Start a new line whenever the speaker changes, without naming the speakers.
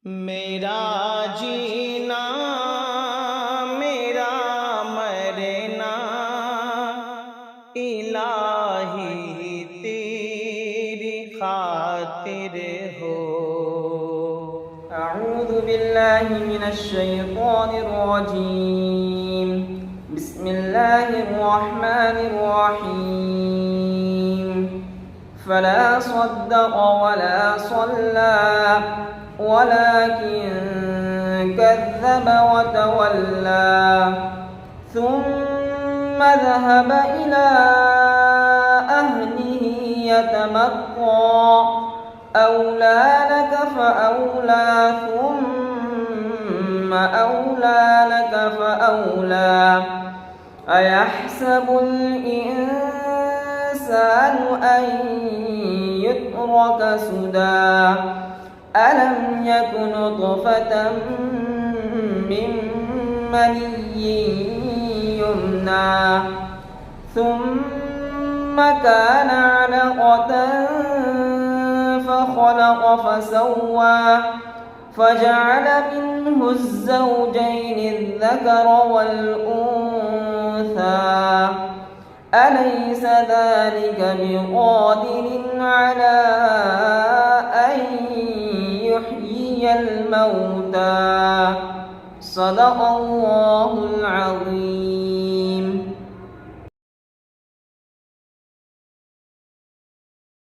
मेरा जीना मेरा मरना इलाही तेरी खातिर हो।
अऊज़ु बिल्लाहि मिनश शैतानिर रजीम। बिस्मिल्लाहिर रहमानिर रहीम। फला सद्दक़ वला सल्ला वलाकिन कज़्ज़ब वतवल्ला थुम्मा ज़हब इला अहलिही यतमत्ता अवला लक फ़अवला थुम्मा अवला लक फ़अवला अयहसबुल इंसानु अन युत्रक सुदा अलम यकु नुत्फ़तम मिन मनिय्यिन युम्ना थुम्मा कान अलक़तन फख़लक़ फसव्वा फजअल मिन्हु الزوجين الذكر والأنثى أليس ذلك بقادر على أن يحيي الموتى صدق الله العظيم.